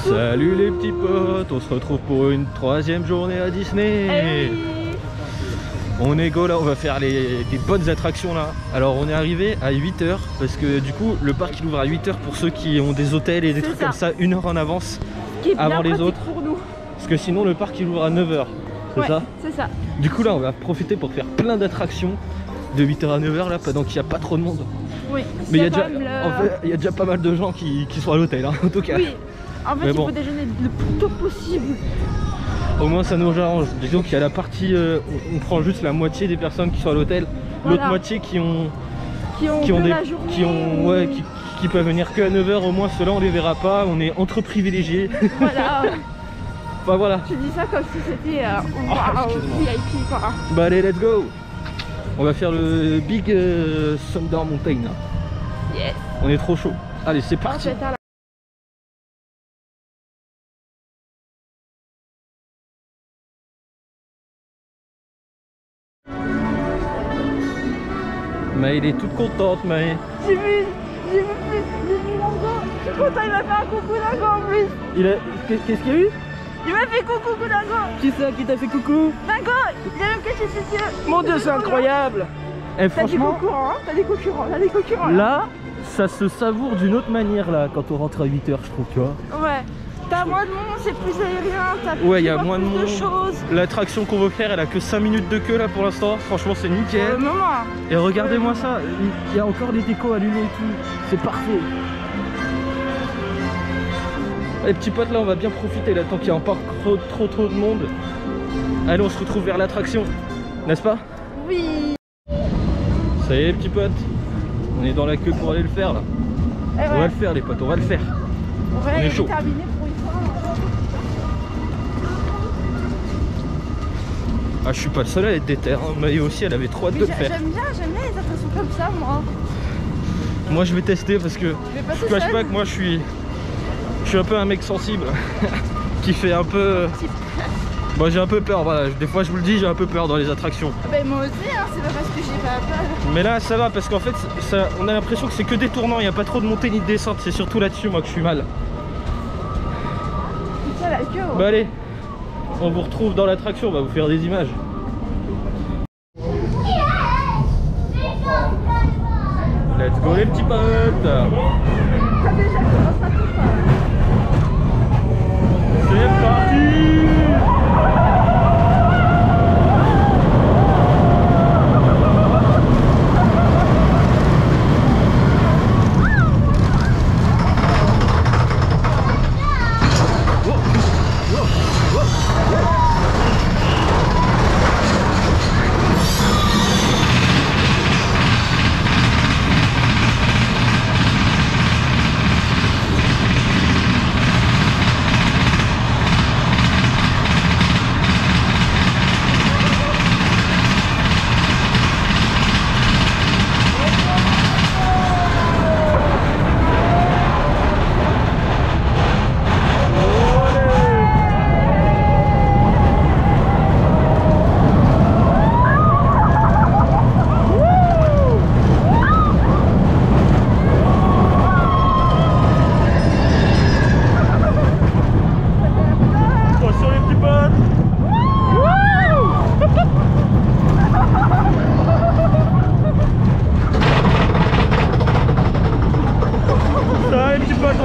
Salut les petits potes, on se retrouve pour une troisième journée à Disney. Hey. On est go là, on va faire des bonnes attractions là. Alors on est arrivé à 8h parce que du coup le parc il ouvre à 8h pour ceux qui ont des hôtels et des trucs comme ça, 1 heure en avance avant les autres. Pour nous. Parce que sinon le parc il ouvre à 9h, c'est ça? C'est ça. Du coup là on va profiter pour faire plein d'attractions de 8h à 9h là pendant qu'il n'y a pas trop de monde. Oui, mais il y a déjà pas mal de gens qui sont à l'hôtel hein, en tout cas. Oui, en fait il faut déjeuner le plus tôt possible. Au moins ça nous arrange. Disons qu'il y a la partie, on prend juste la moitié des personnes qui sont à l'hôtel, l'autre moitié qui peuvent venir que à 9h, au moins ceux-là on les verra pas, on est entre privilégiés. Voilà. Enfin voilà. Tu dis ça comme si c'était VIP quoi. Bah allez, let's go. On va faire le Big Thunder Mountain. Yes. On est trop chaud. Allez, c'est parti. Maë, elle est toute contente, Maë. J'ai vu Dingo. Je suis content, il m'a fait un coucou Dingo en plus. Qu'est-ce qu'il y a eu? Il m'a fait coucou Dingo. Qui ça qui t'a fait coucou? Dingo, il a même caché ses yeux. Mon Dieu, c'est incroyable. Et franchement, t'as des concurrents, là, ça se savoure d'une autre manière là quand on rentre à 8h, je trouve, tu vois. Ouais. T'as moins de monde, c'est plus aérien, t'as plus il y a moins de monde. Choses. L'attraction qu'on veut faire, elle a que 5 minutes de queue là pour l'instant. Franchement, c'est nickel. Et regardez-moi ça, il y a encore des décos allumés et tout. C'est parfait. Les petits potes, là, on va bien profiter là tant qu'il y a encore trop de monde. Allez, on se retrouve vers l'attraction, n'est-ce pas? Oui. Ça y est, les petits potes, on est dans la queue pour aller le faire là. On va le faire, les potes, on va le faire. On est chaud. Ah, je suis pas le seul à être déter, hein. Mais aussi elle avait trop hâte de le faire. J'aime bien les attractions comme ça, moi. Moi je vais tester parce que je cache pas que moi je suis un peu un mec sensible qui fait un peu. Moi j'ai un peu peur, voilà. Des fois je vous le dis, j'ai un peu peur dans les attractions. Ben moi aussi, hein. C'est pas parce que j'ai pas peur. Mais là ça va parce qu'en fait on a l'impression que c'est que des tournants, il n'y a pas trop de montée ni de descente, c'est surtout là-dessus moi que je suis mal. C'est ça la queue. Bah allez, on vous retrouve dans l'attraction, on va vous faire des images. Let's go les petits potes. C'est parti.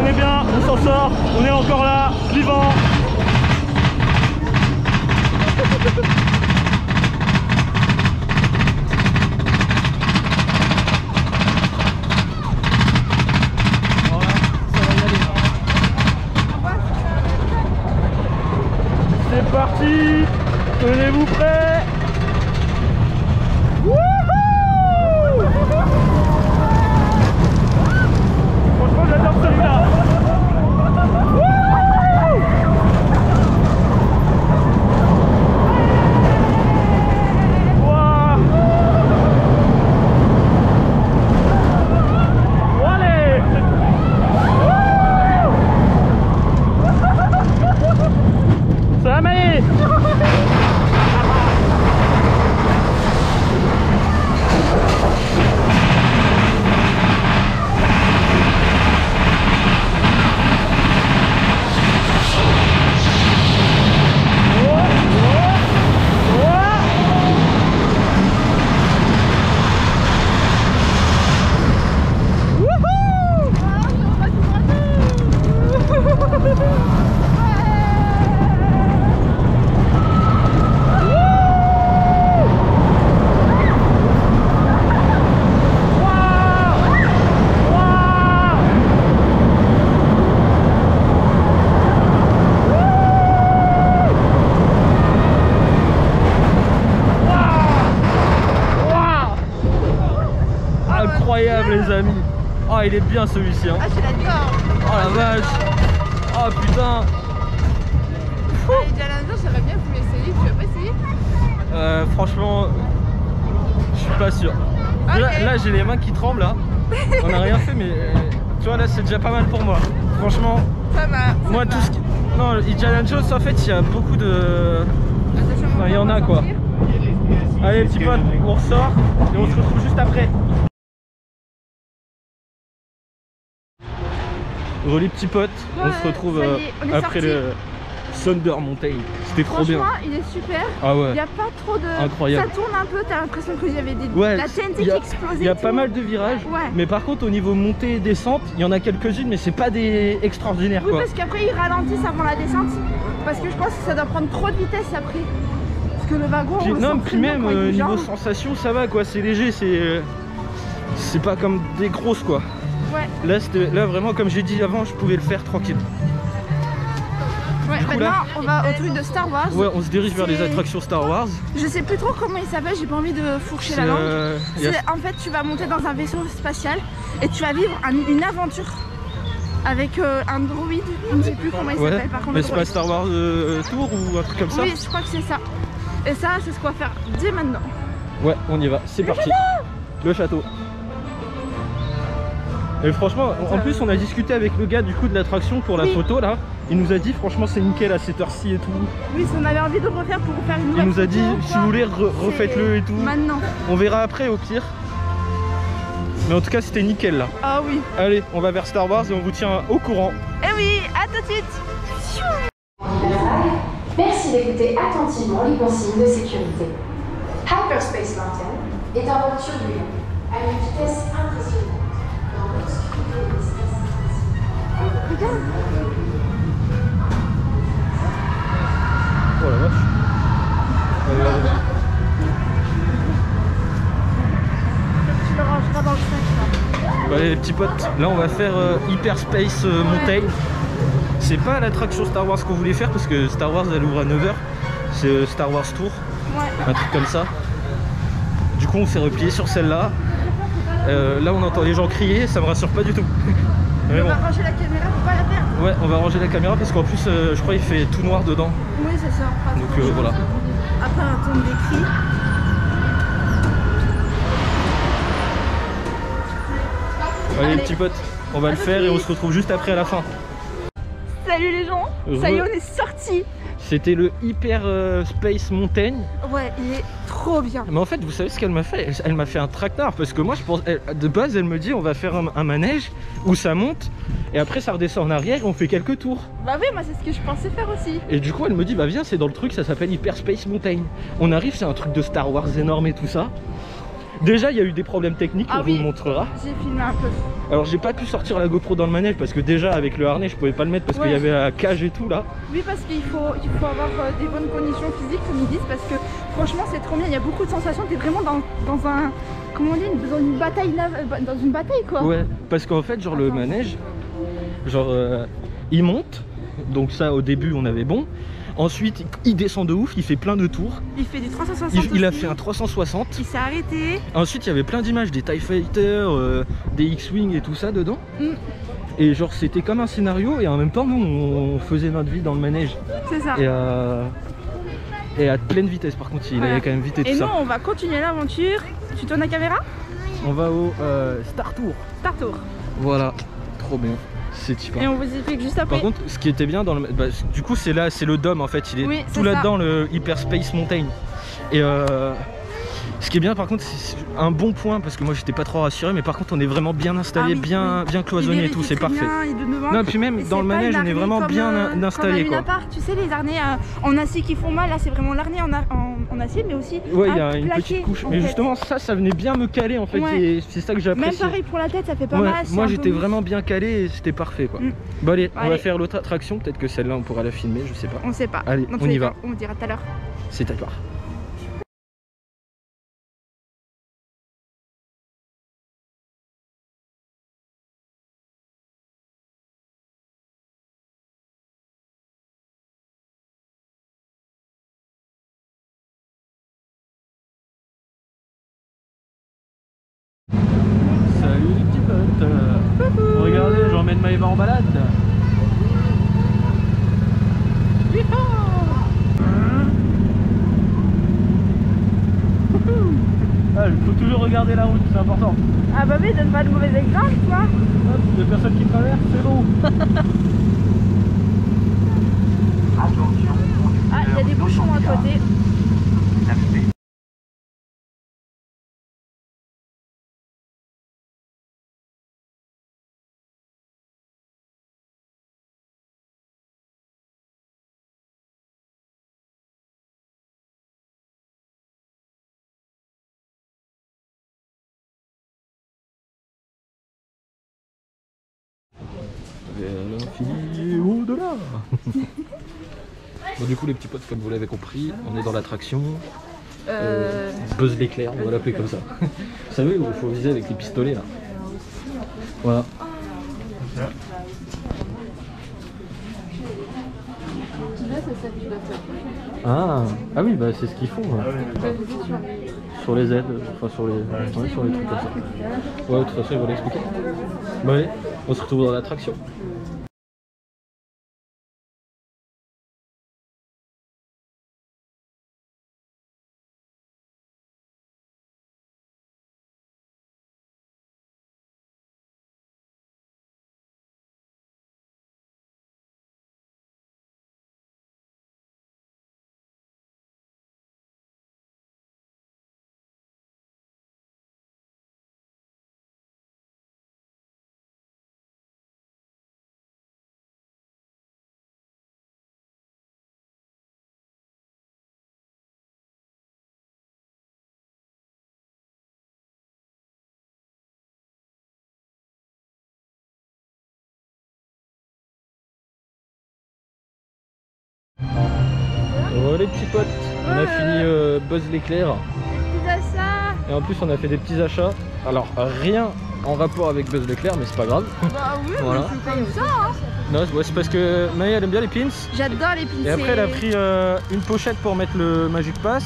On est bien, on s'en sort, on est encore là, vivant. Voilà, ça va y aller. C'est parti, tenez-vous prêts. Franchement j'adore celui-là. Ça va Maë. il est bien celui-ci. Hein. Ah, je suis d'accord. Oh la vache. Oh putain. Allez, Jalando, j'aimerais bien vous l'essayer. Tu veux pas essayer? Franchement, je suis pas sûr. Okay. Là j'ai les mains qui tremblent là. On a rien fait, mais tu vois, là c'est déjà pas mal pour moi. Franchement, ça va. Moi tout ce qui... Non, Indiana Jones en fait, il y a beaucoup de... Non, il y en a quoi. Allez petit pote, on ressort et on se retrouve juste après. Relais petit pote, on se retrouve après le Thunder Mountain. C'était trop bien. Franchement, il est super. Ah ouais. Il n'y a pas trop de... Incroyable. Ça tourne un peu, t'as l'impression qu'il y avait des... Ouais, la TNT qui explosait. Il y a pas mal de virages, ouais. Mais par contre au niveau montée et descente, il y en a quelques-unes, mais c'est pas des extraordinaires oui, quoi. Parce qu'après ils ralentissent avant la descente. Parce que je pense que ça doit prendre trop de vitesse après. Parce que le wagon... Puis, non, puis même niveau sensation, ça va quoi, c'est léger, c'est pas comme des grosses quoi. Ouais. Là vraiment comme j'ai dit avant, je pouvais le faire tranquille. Ouais, maintenant on va au truc de Star Wars. Ouais, on se dirige vers les attractions Star Wars. Je sais plus trop comment il s'appelle, j'ai pas envie de fourcher la langue. En fait, tu vas monter dans un vaisseau spatial et tu vas vivre une aventure avec un droïde. Je ne sais plus comment il s'appelle par contre. Mais c'est pas Star Wars Tour ou un truc comme ça? Oui, je crois que c'est ça. Et ça, c'est ce qu'on va faire dès maintenant. Ouais, on y va, c'est parti. Le château. Et franchement, en plus on a discuté avec le gars du coup de l'attraction pour la photo là. Il nous a dit franchement c'est nickel à cette heure-ci et tout. Oui, si on avait envie de refaire pour faire une nouvelle Il nous a dit photo, si vous voulez refaites-le et tout. Maintenant. On verra après au pire. Mais en tout cas c'était nickel là. Ah oui. Allez, on va vers Star Wars et on vous tient au courant. Eh oui, à tout de suite. Merci d'écouter attentivement les consignes de sécurité. Hyperspace Mountain est en voiture du lieu, à une vitesse impressionnante. Regarde. Oh la vache. Tu le rangeras dans le sac là. Bah, allez les petits potes, là on va faire Hyperspace Mountain. C'est pas l'attraction Star Wars qu'on voulait faire parce que Star Wars elle ouvre à 9h. C'est Star Wars Tour. Ouais. Un truc comme ça. Du coup on s'est replié sur celle-là. Là on entend les gens crier, ça me rassure pas du tout. On va ranger la caméra pour pas la perdre. Ouais, on va ranger la caméra parce qu'en plus je crois il fait tout noir dedans. Oui, c'est ça. Donc voilà. Après on entend des cris. Allez les petits potes, on va le faire et on se retrouve juste après à la fin. Salut les gens, ça y est on est sortis. C'était le Hyper Space Mountain. Ouais, il est trop bien. Mais en fait, vous savez ce qu'elle m'a fait? Elle m'a fait un traquenard parce que moi, je pense, de base, elle me dit on va faire un manège où ça monte et après ça redescend en arrière et on fait quelques tours. Bah oui, moi c'est ce que je pensais faire aussi. Et du coup, elle me dit bah viens, c'est dans le truc, ça s'appelle Hyper Space Mountain. On arrive, c'est un truc de Star Wars énorme et tout ça. Déjà, il y a eu des problèmes techniques, on vous le montrera. J'ai filmé un peu. Alors, j'ai pas pu sortir la GoPro dans le manège parce que déjà, avec le harnais, je pouvais pas le mettre parce qu'il y avait la cage et tout là. Oui, parce qu'il faut avoir des bonnes conditions physiques, comme ils disent, parce que franchement, c'est trop bien. Il y a beaucoup de sensations. T'es vraiment dans un. Comment on dit, dans une bataille, dans une bataille quoi. Ouais, parce qu'en fait, genre le manège, genre il monte, donc ça au début on avait bon. Ensuite, il descend de ouf, il fait plein de tours. Il fait du 360. Il a fait un 360. Il s'est arrêté. Ensuite, il y avait plein d'images, des TIE Fighters, des X-Wing et tout ça dedans. Et genre, c'était comme un scénario et en même temps, nous, on faisait notre vie dans le manège. C'est ça. Et à pleine vitesse, par contre, il allait quand même vite et tout ça. Et nous, on va continuer l'aventure. Tu tournes la caméra? On va au Star Tour. Star Tour. Voilà, trop bien. C'est super. Et on vous explique juste après. Par contre, ce qui était bien dans le... Bah, du coup, c'est là, c'est le dôme en fait. Il est tout là-dedans, le Hyperspace Mountain. Et ce qui est bien par contre, c'est un bon point parce que moi j'étais pas trop rassuré, mais par contre on est vraiment bien installé, bien cloisonné et tout, c'est parfait. Non, puis même dans le manège, on est vraiment bien installé quoi. Tu sais, les harnais en acier qui font mal, là c'est vraiment l'harnais en acier, mais aussi. Ouais, il y a une petite couche. Mais justement, ça venait bien me caler en fait. Et c'est ça que j'ai apprécié. Même pareil pour la tête, ça fait pas mal. Moi j'étais vraiment bien calé et c'était parfait quoi. Bon, allez, on va faire l'autre attraction. Peut-être que celle-là on pourra la filmer, je sais pas. On sait pas. Allez, on y va. On dira tout à l'heure. C'est ta part. Salut les petits potes. j'emmène Maëva en balade. Ah, il faut toujours regarder la route, c'est important. Ah bah oui, donne pas de mauvais exemple, toi. Il y a personne qui traverse, c'est bon. Ah, il y a des bouchons à côté. L'infini au-delà. Bon, du coup les petits potes, comme vous l'avez compris, on est dans l'attraction Buzz l'éclair, on va l'appeler comme ça. Vous savez où il faut viser avec les pistolets là. Voilà. Ah oui, bah c'est ce qu'ils font. Sur les aides, enfin sur les, sur les trucs comme ça. Ouais, de toute façon ils vont l'expliquer. Bon allez, on se retrouve dans l'attraction. Oh les petits potes, on a fini Buzz l'éclair. Des petits achats. Et en plus on a fait des petits achats. Alors rien en rapport avec Buzz l'éclair, mais c'est pas grave. Bah oui, voilà. c'est comme ça hein. Non, c'est parce que Maë elle aime bien les pins. J'adore les pins. Et après elle a pris une pochette pour mettre le Magic Pass.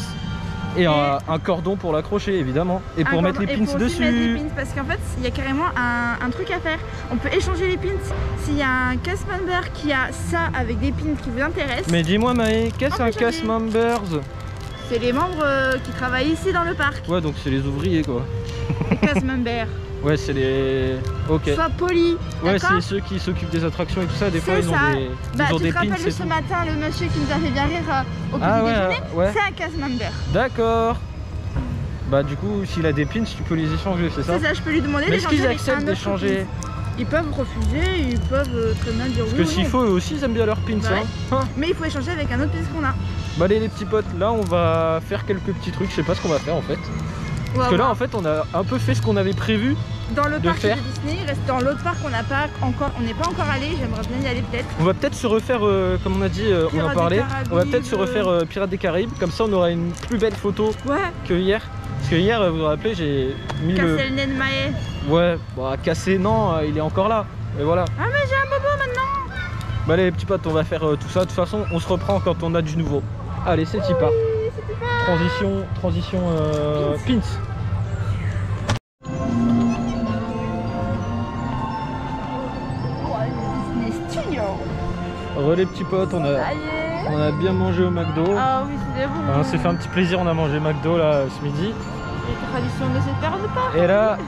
Et un cordon pour l'accrocher évidemment. Et pour mettre les pins dessus. Mettre les pins, parce qu'en fait il y a carrément un truc à faire. On peut échanger les pins. S'il y a un cast member qui a ça avec des pins qui vous intéressent. Mais dis-moi Maë, qu'est-ce qu'un cast members? C'est les membres qui travaillent ici dans le parc. Ouais, donc c'est les ouvriers quoi. Les cast members. Ouais, c'est les... Ok. Sois poli. Ouais, c'est ceux qui s'occupent des attractions et tout ça. Des fois, ils ont des, bah, ils ont tu des te pins. rappelles de ce matin, le monsieur qui nous a fait bien rire au petit déjeuner, c'est un cast member. D'accord. Bah du coup, s'il a des pins, tu peux les échanger, c'est ça? C'est ça, je peux lui demander d'échanger. Mais est-ce qu'ils acceptent d'échanger? Ils peuvent refuser, ils peuvent très bien dire oui. Parce que s'il faut, eux aussi, ils aiment bien leurs pins. Bah ouais. Mais il faut échanger avec un autre pins qu'on a. Bah allez les petits potes, là on va faire quelques petits trucs, je sais pas ce qu'on va faire en fait. Parce que là en fait on a un peu fait ce qu'on avait prévu dans le de parc faire. de Disney, il reste dans l'autre parc on n'est pas encore allé, j'aimerais bien y aller peut-être. On va peut-être se refaire, comme on a dit, on en parlait, on va peut-être se refaire Pirates des Caraïbes, comme ça on aura une plus belle photo que hier. Parce que hier, vous vous rappelez, j'ai mis cassé le nez de Maë. Ouais, bah cassé non, il est encore là, et voilà. Ah mais j'ai un bobo maintenant. Bah allez les petits potes, on va faire tout ça, de toute façon on se reprend quand on a du nouveau. Allez c'est Tipa. Transition pins. Re les petits potes, on a bien mangé au McDo. Ah oui, c'était bon. On s'est fait un petit plaisir, on a mangé McDo là ce midi. Les traditions de cette période de Pâques. Et là,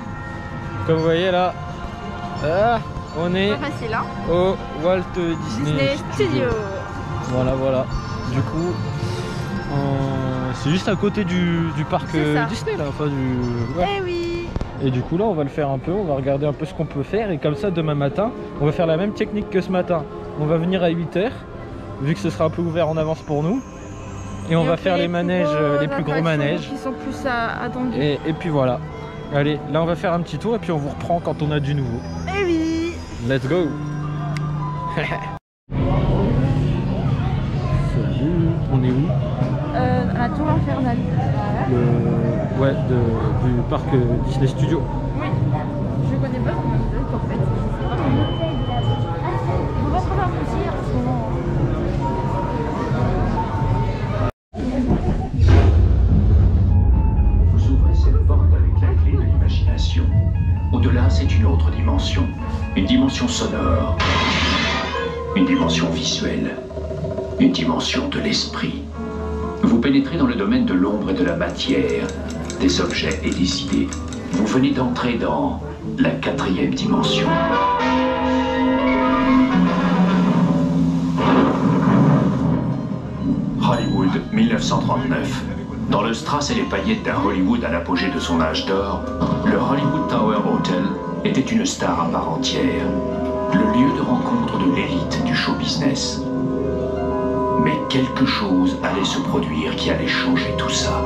comme vous voyez là, on est facile, hein, au Walt Disney Studio. Voilà. Du coup, c'est juste à côté du parc Disney là. Enfin, Eh oui. Et du coup là, on va le faire un peu, on va regarder un peu ce qu'on peut faire. Et comme ça, demain matin, on va faire la même technique que ce matin. On va venir à 8 h, vu que ce sera un peu ouvert en avance pour nous. Et on va faire les manèges, les plus gros manèges. Qui sont plus attendus. Et puis voilà. Allez, là on va faire un petit tour et puis on vous reprend quand on a du nouveau. Eh oui. Let's go. On est où? La tour infernale. Ouais, du parc Disney Studio. Oui. Je connais pas comment on dit en fait. On va trouver un petit en ce moment. Vous ouvrez cette porte avec la clé de l'imagination. Au-delà, c'est une autre dimension. Une dimension dimension sonore, une dimension visuelle, une dimension de l'esprit. Vous pénétrez dans le domaine de l'ombre et de la matière, des objets et des idées. Vous venez d'entrer dans la 4e dimension. Hollywood, 1939. Dans le strass et les paillettes d'un Hollywood à l'apogée de son âge d'or, le Hollywood Tower Hotel était une star à part entière, le lieu de rencontre de l'élite du show business. Mais quelque chose allait se produire qui allait changer tout ça.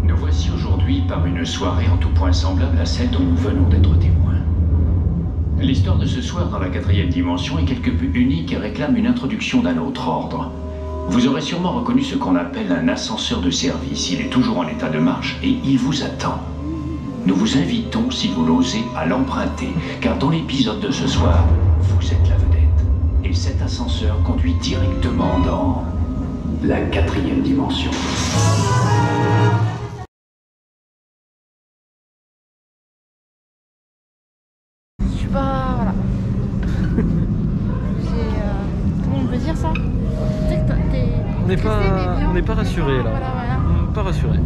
Nous voici aujourd'hui par une soirée en tout point semblable à celle dont nous venons d'être témoins. L'histoire de ce soir dans la 4e dimension est quelque peu unique et réclame une introduction d'un autre ordre. Vous aurez sûrement reconnu ce qu'on appelle un ascenseur de service. Il est toujours en état de marche et il vous attend. Nous vous invitons, si vous l'osez, à l'emprunter, car dans l'épisode de ce soir, vous êtes la vedette. Et cet ascenseur conduit directement dans la 4e dimension. Voilà. Comment on peut dire ça? On n'est pas rassuré là. Voilà. On n'est pas rassuré.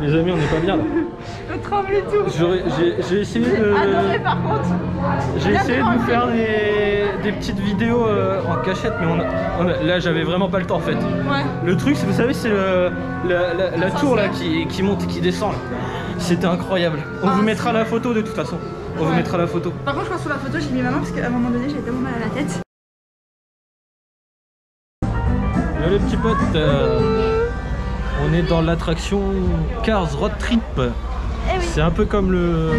Les amis, on n'est pas bien là. Le tremble et tout. J'ai essayé de. Adoré par contre. J'ai essayé de vous faire des petites vidéos en cachette, mais là j'avais vraiment pas le temps en fait. Ouais. Le truc, vous savez, c'est la tour là qui monte et qui descend. C'était incroyable. On vous mettra la photo de toute façon. On vous mettra la photo. Par contre, je crois que sur la photo, j'ai mis ma main parce qu'à un moment donné, j'avais tellement mal à la tête. Les petits potes, on est dans l'attraction Cars Road Trip. Eh oui. C'est un peu comme le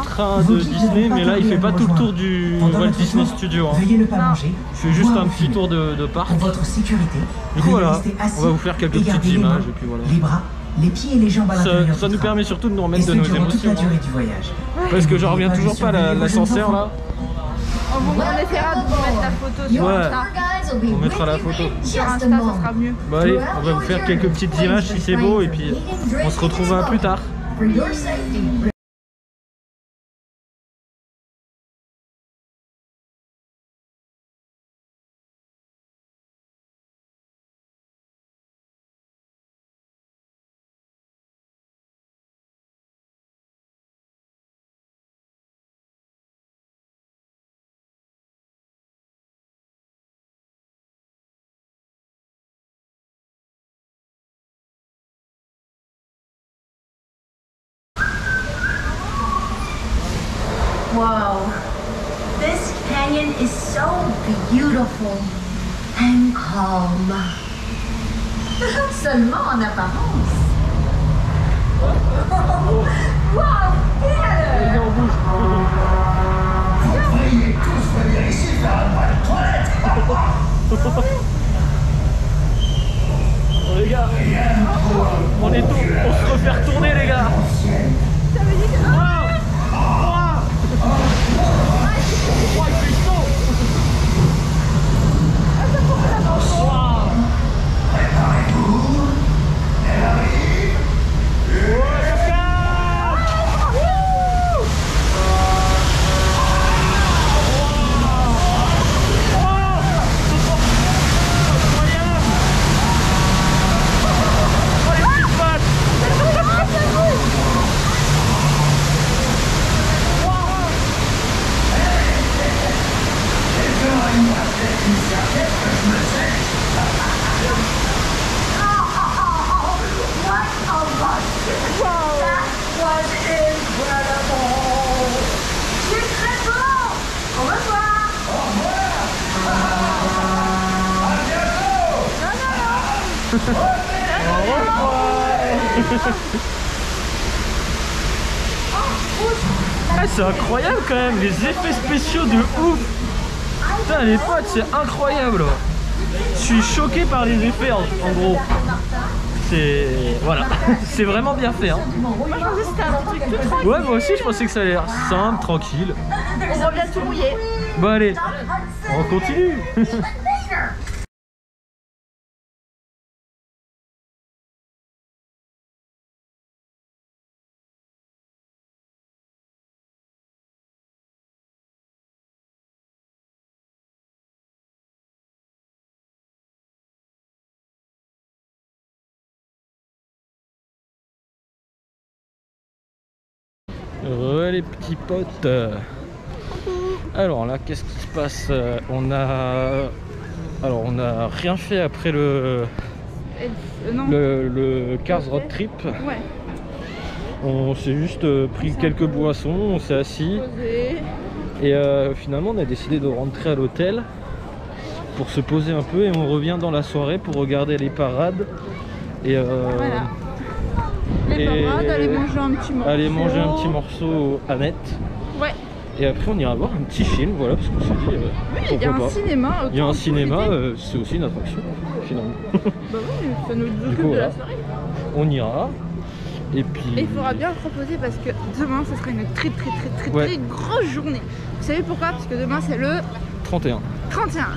train de Disney, mais là il fait pas tout le tour du Walt Disney Studio. Hein. Veuillez ne pas manger. Il fait juste un petit tour de parc. Pour votre sécurité. Du coup voilà, on va vous faire quelques petites images et puis voilà. Les bras, les pieds et les jambes à l'intérieur. Ça nous permet surtout de nous remettre de nos émotions. Toute la durée du voyage. Parce que j'en reviens toujours pas à l'ascenseur là. On essaiera de vous mettre la photo sur Insta. On mettra la photo. Sur Insta, ça sera mieux. Bon allez, on va vous faire quelques petites images si c'est beau et puis on se retrouve plus tard. Wow, this canyon is so beautiful and calm. Seulement en apparence. Wow, quelle! Veuillez tous venir ici faire un bras de toilette. Bon, les gars, on est tôt, on se refait retourner les gars. Préparez-vous, elle arrive. Ah, c'est incroyable quand même, les effets spéciaux de ouf. Putain les potes, c'est incroyable. Je suis choqué par les effets en gros. c'est... Voilà, c'est vraiment bien fait. Hein. Moi je pensais que c'était un truc tout tranquille. Ouais, moi aussi je pensais que ça allait l'air simple, tranquille. On revient tout mouillé. Bon allez, on continue. Les petits potes. Alors là, qu'est-ce qui se passe? On a rien fait après le Cars Road Trip. Ouais. On s'est juste pris quelques boissons, on s'est assis et finalement on a décidé de rentrer à l'hôtel pour se poser un peu et on revient dans la soirée pour regarder les parades et voilà. Les parades, aller manger un petit morceau. Aller manger un petit morceau à Net. Ouais. Et après on ira voir un petit film, voilà, parce qu'on s'est dit oui, il y a un cinéma. Il y a un cinéma, c'est aussi une attraction finalement. Bah oui, ça nous occupe de la soirée. On ira. Et puis... Et il faudra bien le proposer parce que demain ça sera une très grosse journée. Vous savez pourquoi? Parce que demain c'est le 31.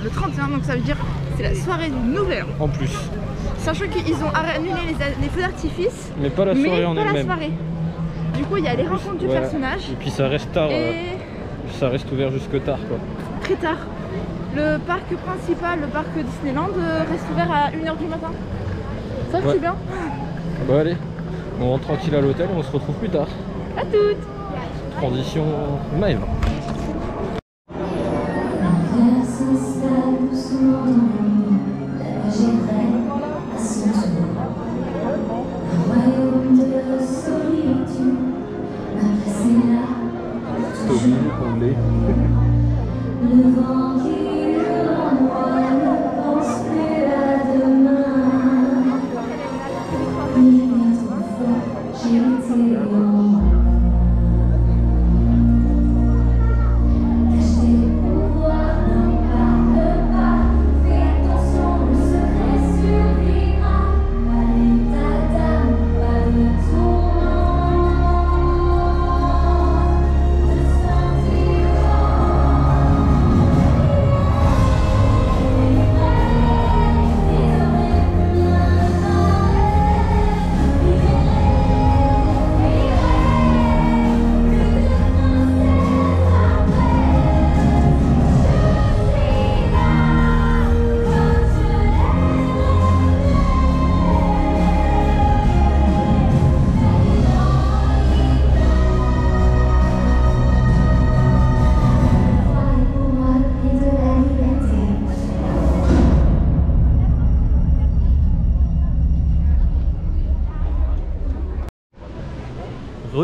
Le 31, donc ça veut dire c'est la soirée du Nouvel An. En plus. Sachant qu'ils ont annulé les feux d'artifice. Mais pas la soirée en elle-même. Du coup il y a les rencontres du personnage. Et puis ça reste tard. Ça reste ouvert jusque tard quoi. Très tard. Le parc principal, le parc Disneyland reste ouvert à 1h du matin. Ça c'est bien. Bon allez. On rentre tranquille à l'hôtel et on se retrouve plus tard. À toutes. Transition Maëva.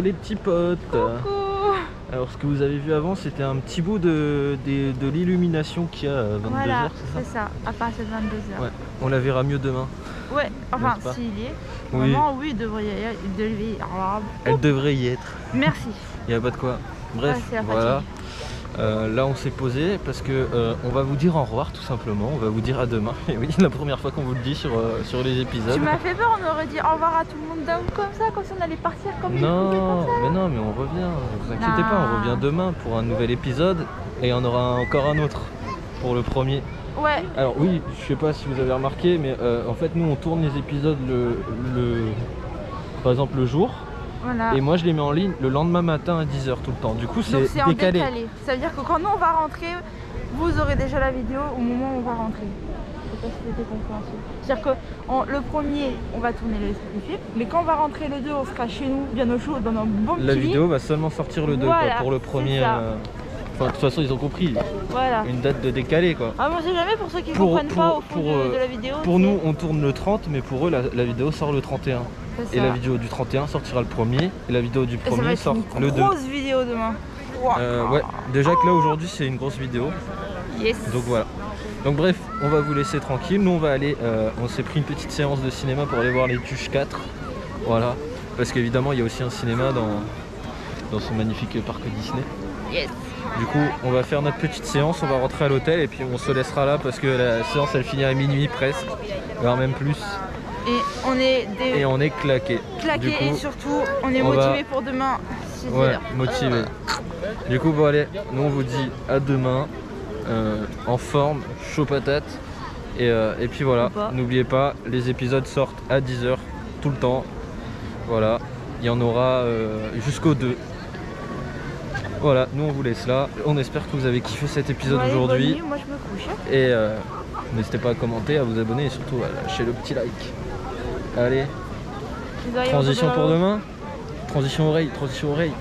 Les petits potes. Coucou. Alors ce que vous avez vu avant c'était un petit bout de l'illumination qu'il y a à 22h, voilà, c'est ça, à partir de 22h. Ouais, on la verra mieux demain. Ouais, enfin s'il y est. Oui. Vraiment oui, il devrait y être. Elle devrait y être. Merci. Il n'y a pas de quoi. Bref, voilà. Là on s'est posé parce que on va vous dire au revoir tout simplement, on va vous dire à demain. Et oui, la première fois qu'on vous le dit sur les épisodes. Tu m'as fait peur, on aurait dit au revoir à tout le monde d'un coup comme ça, comme si on allait partir comme une Non, mais non, mais on revient, ne vous inquiétez pas, on revient demain pour un nouvel épisode et il y en aura encore un autre pour le premier. Ouais. Alors oui, je sais pas si vous avez remarqué, mais en fait nous on tourne les épisodes par exemple le jour. Voilà. Et moi je les mets en ligne le lendemain matin à 10h tout le temps. Du coup c'est décalé. Ça veut dire que quand nous on va rentrer, vous aurez déjà la vidéo au moment où on va rentrer. Je sais pas si c'était compréhensible. C'est-à-dire que le premier on va tourner le film, mais quand on va rentrer le 2 on sera chez nous bien au chaud dans un bon petit lit. La vidéo va seulement sortir le 2 voilà, quoi, pour le premier. Enfin de toute façon ils ont compris. Voilà. Une date de décalé quoi. Ah mais on sait jamais pour ceux qui ne comprennent pas au fond de la vidéo. Pour nous on tourne le 30 mais pour eux la vidéo sort le 31. Et la vidéo du 31 sortira le premier et la vidéo du premier sort le 2. C'est une grosse vidéo demain. Ouais, déjà que là aujourd'hui c'est une grosse vidéo. Yes. Donc voilà. Donc bref, on va vous laisser tranquille. Nous on va aller, on s'est pris une petite séance de cinéma pour aller voir les Tuches 4. Voilà. Parce qu'évidemment il y a aussi un cinéma dans ce magnifique parc Disney. Yes. Du coup on va faire notre petite séance, on va rentrer à l'hôtel et puis on se laissera là parce que la séance elle finit à minuit presque, voire même plus. Et on est claqué. Et surtout, on est motivé pour demain. Ouais, motivé. Du coup, bon allez, nous on vous dit à demain, en forme, chaud patate. Et puis voilà, n'oubliez pas, les épisodes sortent à 10h tout le temps. Voilà, il y en aura jusqu'au 2. Voilà, nous on vous laisse là. On espère que vous avez kiffé cet épisode aujourd'hui. Moi je me couche. Et n'hésitez pas à commenter, à vous abonner et surtout à lâcher le petit like. Allez, transition pour demain. Transition oreille. Les oreilles.